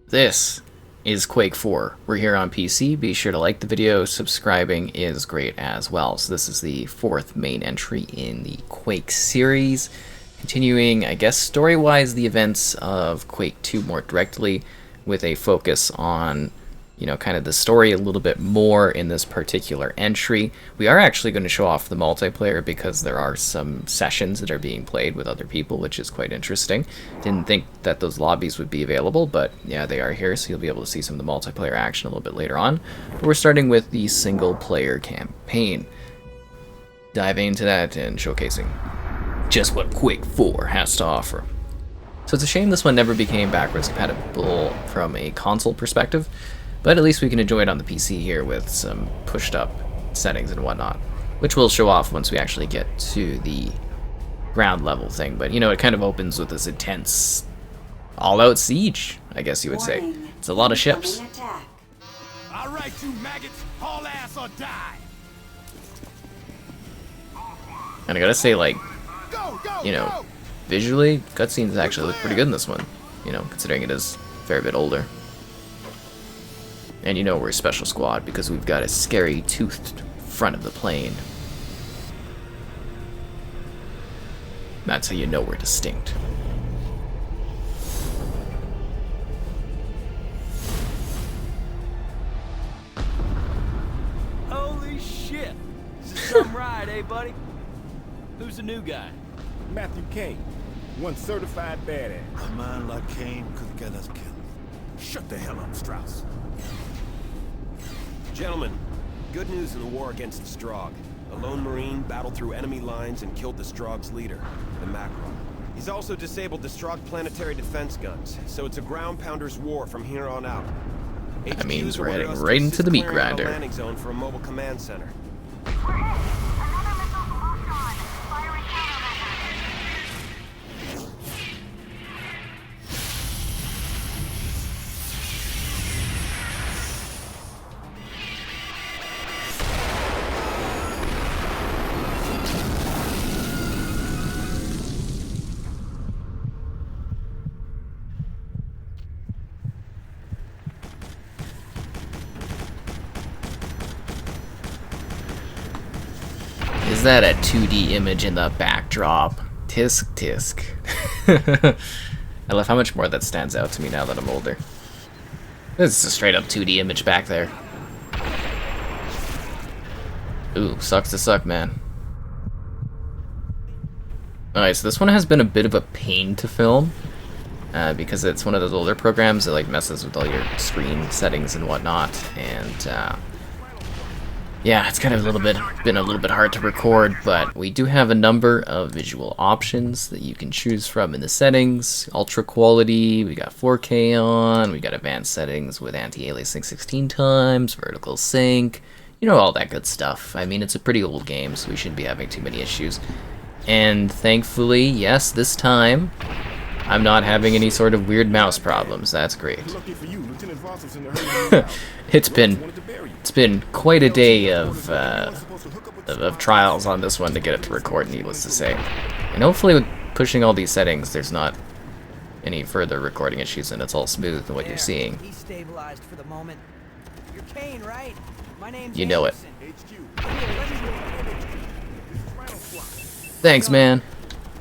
This is Quake 4. We're here on PC. Be sure to like the video. Subscribing is great as well. So this is the fourth main entry in the Quake series. Continuing, I guess, story-wise, the events of Quake II more directly, with a focus on, you know, kind of the story a little bit more in this particular entry. We are actually going to show off the multiplayer because there are some sessions that are being played with other people, which is quite interesting. Didn't think that those lobbies would be available, but yeah, they are here, so you'll be able to see some of the multiplayer action a little bit later on. But we're starting with the single-player campaign. Diving into that and showcasing just what Quake 4 has to offer. So it's a shame this one never became backwards compatible from a console perspective, but at least we can enjoy it on the PC here with some pushed up settings and whatnot, which we'll show off once we actually get to the ground level thing. But you know, it kind of opens with this intense all-out siege, I guess you would say. It's a lot of ships. All right, you maggots, haul ass or die. And I gotta say, like, you know, visually, cutscenes actually look pretty good in this one, you know, considering it is a fair bit older. And you know we're a special squad because we've got a scary toothed front of the plane. That's how you know we're distinct. Holy shit! This is some ride, eh, buddy? Who's the new guy? Matthew Kane, one certified badass. A man like Kane could get us killed. Shut the hell up, Strauss. Gentlemen, good news in the war against the Strogg. A lone Marine battled through enemy lines and killed the Strogg's leader, the Macro. He's also disabled the Strogg planetary defense guns, so it's a ground pounder's war from here on out. That means HQs we're heading ordered us right to into the meat assist clearing out a grinder. landing zone for a mobile command center. Is that a 2D image in the backdrop? Tisk tisk. I love how much more that stands out to me now that I'm older. This is a straight up 2D image back there. Ooh, sucks to suck, man. Alright, so this one has been a bit of a pain to film. Because it's one of those older programs that like messes with all your screen settings and whatnot, and yeah, it's kind of been a little bit hard to record, but we do have a number of visual options that you can choose from in the settings. Ultra quality, we got 4K on, we got advanced settings with anti-aliasing 16 times, vertical sync, you know, all that good stuff. I mean, it's a pretty old game, so we shouldn't be having too many issues. And thankfully, yes, this time, I'm not having any sort of weird mouse problems. That's great. Lucky for you, Lieutenant Voss was in the hurry. It's been quite a day of trials on this one to get it to record, needless to say. And hopefully with pushing all these settings, there's not any further recording issues and it's all smooth in what you're seeing. He's stabilized for the moment. You're Kane, right? My name's You know it. HQ. Rhino Squad. Thanks, man.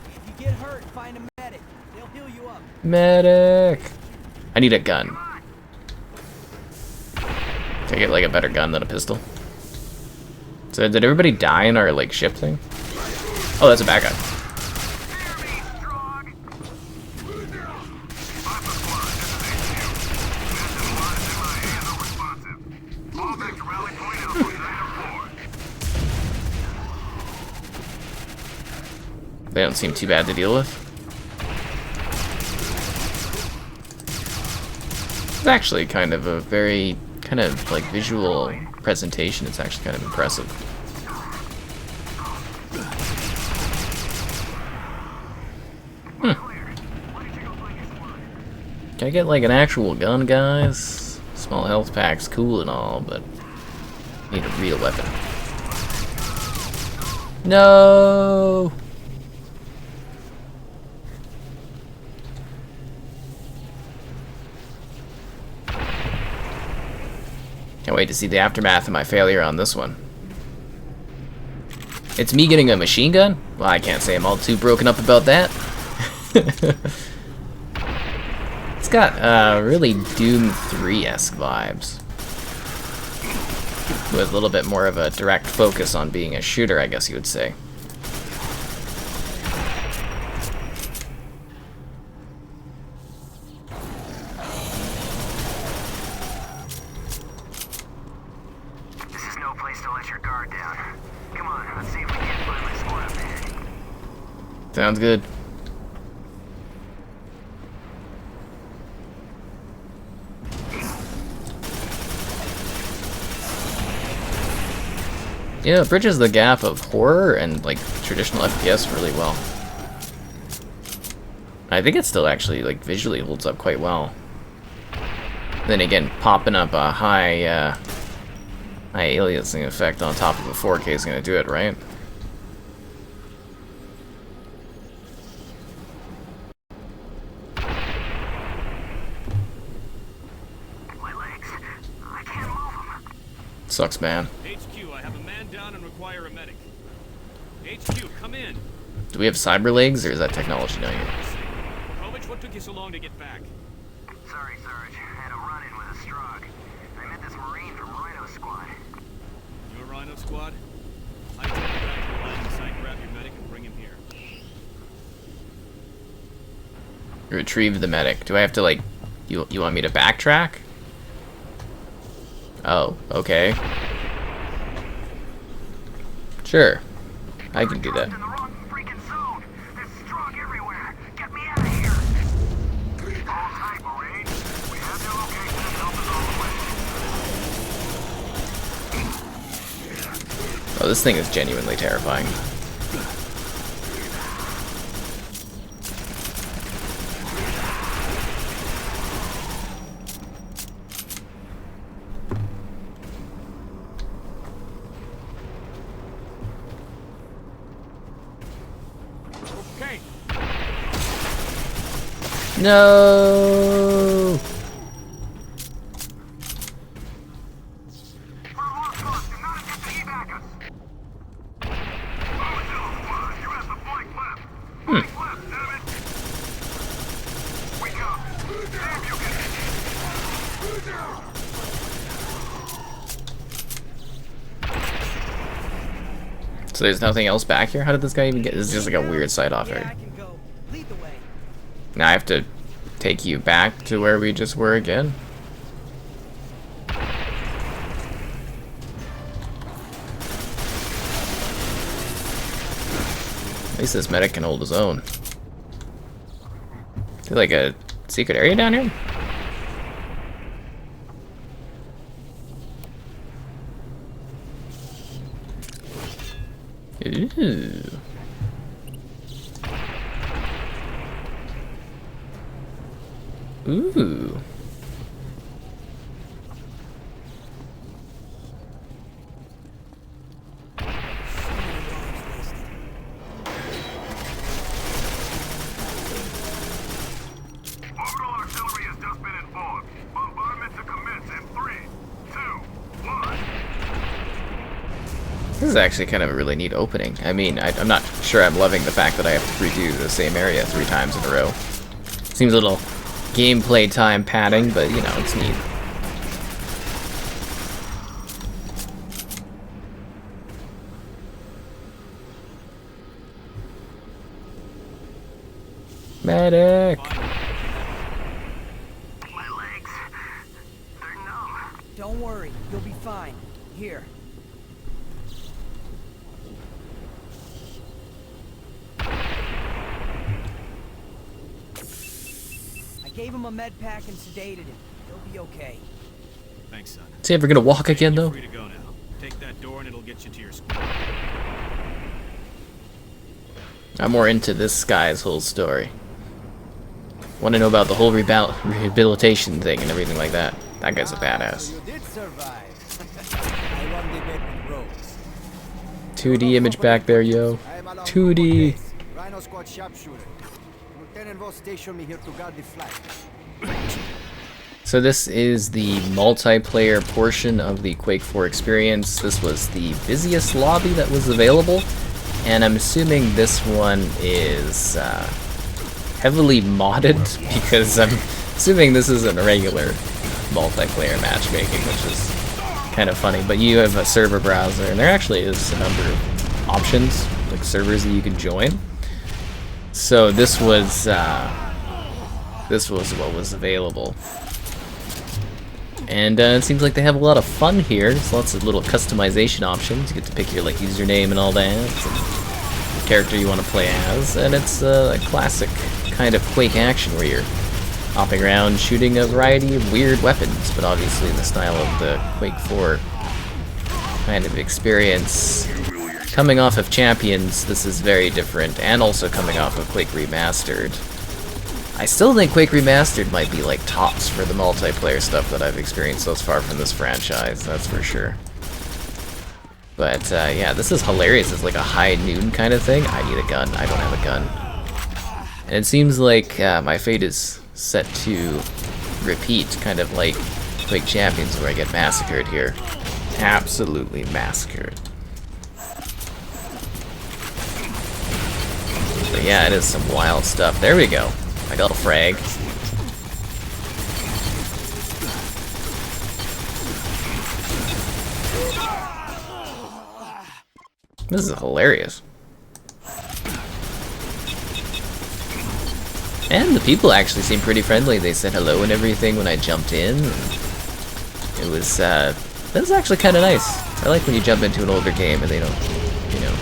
If you get hurt, find a medic. They'll heal you up. Medic. I need a gun. Can I get like a better gun than a pistol? So did everybody die in our like ship thing? Oh, that's a bad guy. They don't seem too bad to deal with. It's actually kind of a very kind of like visual presentation. It's actually kind of impressive. Can I get like an actual gun, guys? Small health pack's cool and all, but I need a real weapon. No. Can't wait to see the aftermath of my failure on this one. It's me getting a machine gun? Well, I can't say I'm all too broken up about that. It's got really Doom 3-esque vibes. With a little bit more of a direct focus on being a shooter, I guess you would say. This is no place to let your guard down. Come on, let's see if we can't find my squad up ahead. Sounds good. Yeah, it bridges the gap of horror and like traditional FPS really well. I think it still actually like visually holds up quite well. Then again, popping up a high aliasing effect on top of a 4K is gonna do it, right? My legs, I can't move them. Sucks, man. HQ, I have a man down and require a medic. HQ, come in. Do we have cyber legs, or is that technology down here? Kovich, what took you so long to get back? Sorry, Sarge. I had a run-in with a Strogg. I met this Marine from Rhino Squad. You're Rhino Squad? I take you back to the landing site, grab your medic, and bring him here. Retrieve the medic. Do I have to like... You want me to backtrack? Oh, okay. Sure. I can do that. In the wrong freaking zone. There's Strogg everywhere. Get me out of here. All tight, Marine. We have your location. Help us on the way. Oh, this thing is genuinely terrifying. Okay. No. For lost cause, do not attempt to evac us. Squad, you have the flank left. Flank left, damn it. We come. Damn you get So there's nothing else back here? How did this guy even get... This is just like a weird side off Yeah, I here. can go. Lead the way. Now I have to take you back to where we just were again? At least this medic can hold his own. Is there like a secret area down here? Ooh. Ooh. Orbital artillery has just been informed. Bombardment to commence in 3, 2, 1. This is actually kind of a really neat opening. I mean, I'm not sure I'm loving the fact that I have to redo the same area 3 times in a row. Seems a little gameplay time padding, but you know, it's neat. Medic! My legs, they're numb. Don't worry, you'll be fine. Here. I gave him a med pack and sedated him. He'll be okay. Thanks, son. Is he ever gonna walk again, You're though? free to go now. Take that door and it'll get you to your squad. I'm more into this guy's whole story. Want to know about the whole rehabilitation thing and everything like that. That guy's a badass. You did survive. I won the bet with Rose. 2D image back there, yo. 2D. Rhino Squad sharpshooter. Lieutenant Voss stationed me here to guard the flag. So this is the multiplayer portion of the Quake 4 experience. This was the busiest lobby that was available, and I'm assuming this one is heavily modded because I'm assuming this isn't a regular multiplayer matchmaking, which is kind of funny. But you have a server browser, and there actually is a number of options, like servers that you can join. So this was what was available. And it seems like they have a lot of fun here. There's lots of little customization options. You get to pick your like username and all that, and the character you want to play as, and it's a classic kind of Quake action where you're hopping around shooting a variety of weird weapons, but obviously in the style of the Quake 4 kind of experience. Coming off of Champions, this is very different, and also coming off of Quake Remastered. I still think Quake Remastered might be like tops for the multiplayer stuff that I've experienced thus far from this franchise, that's for sure. But yeah, this is hilarious. It's like a high noon kind of thing. I need a gun. I don't have a gun. And it seems like my fate is set to repeat, kind of like Quake Champions, where I get massacred here. Absolutely massacred. But yeah, it is some wild stuff. There we go. I got a frag. This is hilarious. And the people actually seem pretty friendly. They said hello and everything when I jumped in. It was actually kind of nice. I like when you jump into an older game and they don't, you know,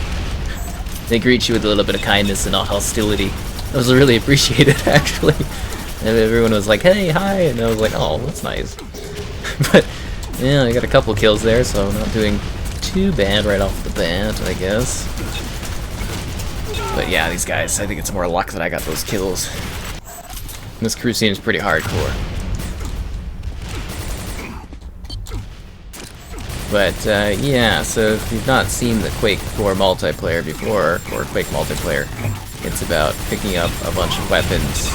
they greet you with a little bit of kindness and not hostility. That was really appreciated, actually. And everyone was like, hey, hi, and I was like, oh, that's nice. But, yeah, I got a couple kills there, so I'm not doing too bad right off the bat, I guess. But yeah, these guys, I think it's more luck that I got those kills. This crew seems pretty hardcore. But, yeah, so if you've not seen the Quake 4 multiplayer before, or Quake multiplayer, it's about picking up a bunch of weapons,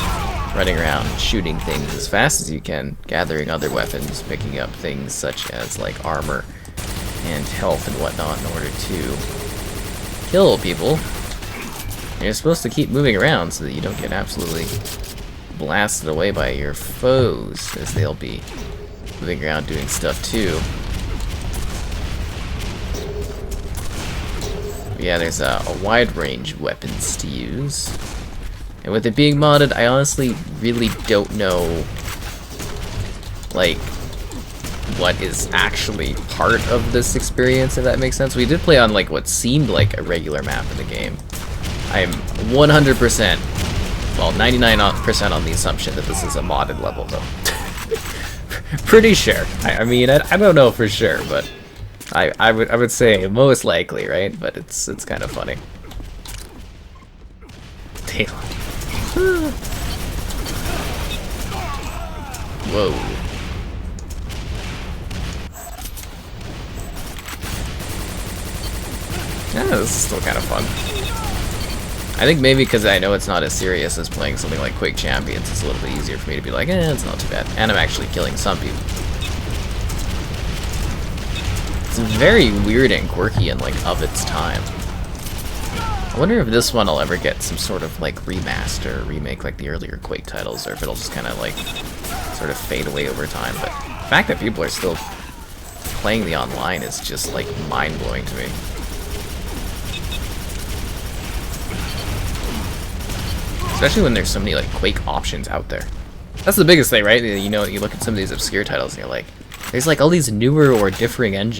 running around, shooting things as fast as you can, gathering other weapons, picking up things such as, like, armor and health and whatnot in order to kill people. And you're supposed to keep moving around so that you don't get absolutely blasted away by your foes, as they'll be moving around doing stuff too. Yeah, there's a wide range of weapons to use. And with it being modded, I honestly really don't know, like, what is actually part of this experience, if that makes sense. We did play on, like, what seemed like a regular map in the game. I'm 100%, well, 99% on the assumption that this is a modded level, though. Pretty sure. I mean, I don't know for sure, but I would say most likely, right? But it's kind of funny. Whoa. Yeah, this is still kind of fun. I think maybe because I know it's not as serious as playing something like Quake Champions, it's a little bit easier for me to be like, it's not too bad. And I'm actually killing some people. It's very weird and quirky and, like, of its time. I wonder if this one will ever get some sort of, like, remaster or remake like the earlier Quake titles, or if it'll just kind of, like, sort of fade away over time. But the fact that people are still playing the online is just, like, mind-blowing to me. Especially when there's so many, like, Quake options out there. That's the biggest thing, right? You know, you look at some of these obscure titles and you're like, there's, like, all these newer or differing not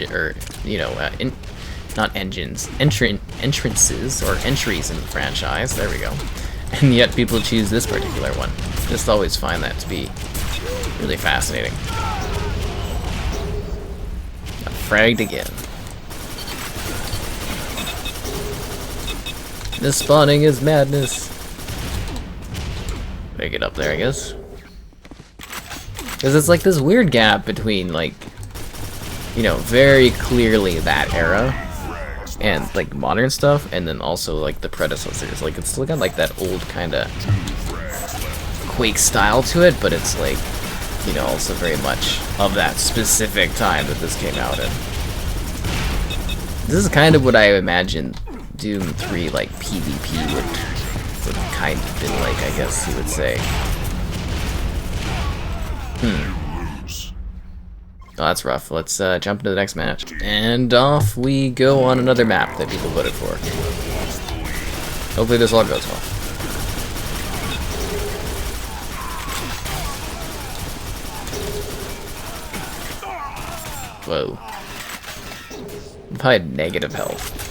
engines, entrances or entries in the franchise. There we go. And yet people choose this particular one. Just always find that to be really fascinating. Got fragged again. This spawning is madness. Make it up there, I guess. Because it's like this weird gap between, like, you know, very clearly that era and, like, modern stuff, and then also, like, the predecessors. Like, it's still got, like, that old kind of Quake style to it, but it's, like, you know, also very much of that specific time that this came out in. This is kind of what I imagine Doom 3 like PvP would kind of been like, I guess you would say. Oh, that's rough. Let's jump into the next match. And off we go on another map that people voted for. Hopefully this all goes well. Whoa. I've had negative health.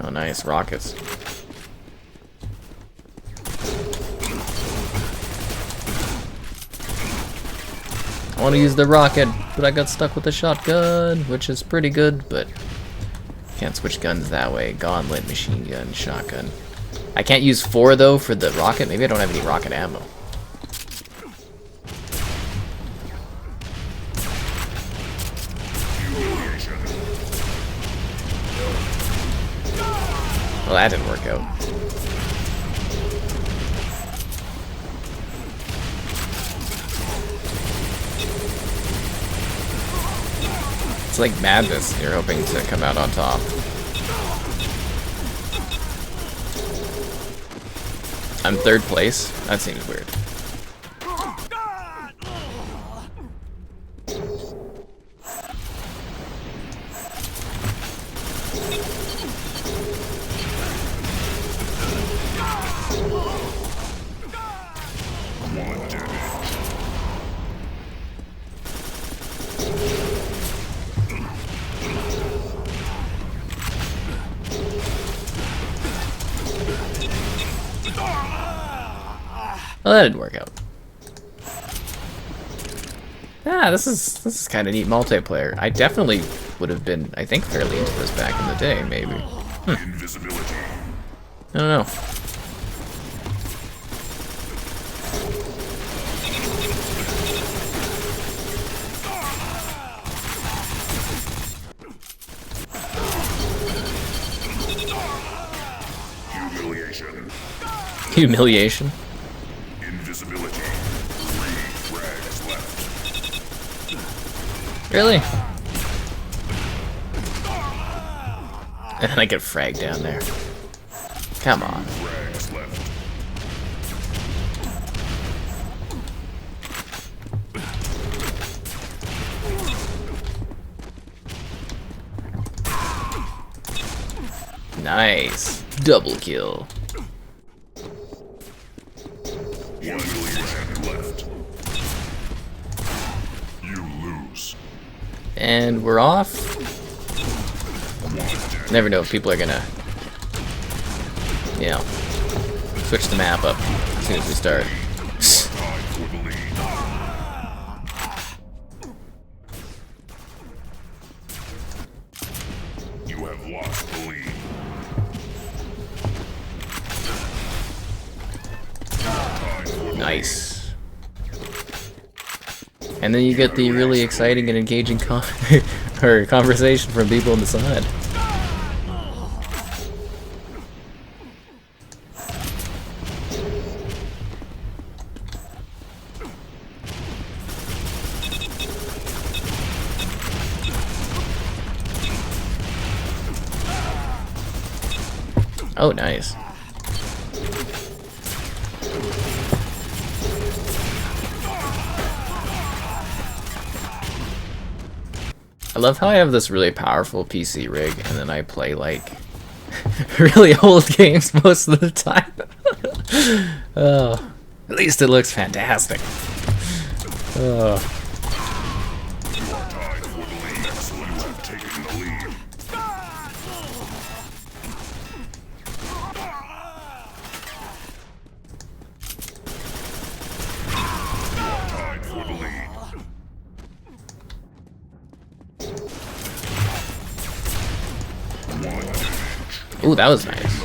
Oh, nice. Rockets. I want to use the rocket, but I got stuck with the shotgun, which is pretty good, but can't switch guns that way. Gauntlet, machine gun, shotgun. I can't use 4 though for the rocket. Maybe I don't have any rocket ammo. Well, that didn't work out. It's like madness. You're hoping to come out on top. I'm 3rd place? That seems weird. Well, that didn't work out. Ah, this is kind of neat multiplayer. I definitely would have been, I think, fairly into this back in the day, maybe. Invisibility. I don't know. Humiliation. Humiliation? Invisibility. 3 frags left. Really? And then I get fragged down there. Come on. Frags left. Nice. Double kill. 1 frag left. You lose. And we're off. Never know if people are gonna, you know, switch the map up as soon as we start. Tied for the lead. You have lost the lead. Tied for the Nice. And then you get the really exciting and engaging conversation from people on the side. Oh, nice. I love how I have this really powerful PC rig, and then I play, like, really old games most of the time. Oh, at least it looks fantastic. Oh. You are tied for the lead. You have taken the lead. You are tied for the lead. Ooh, that was nice.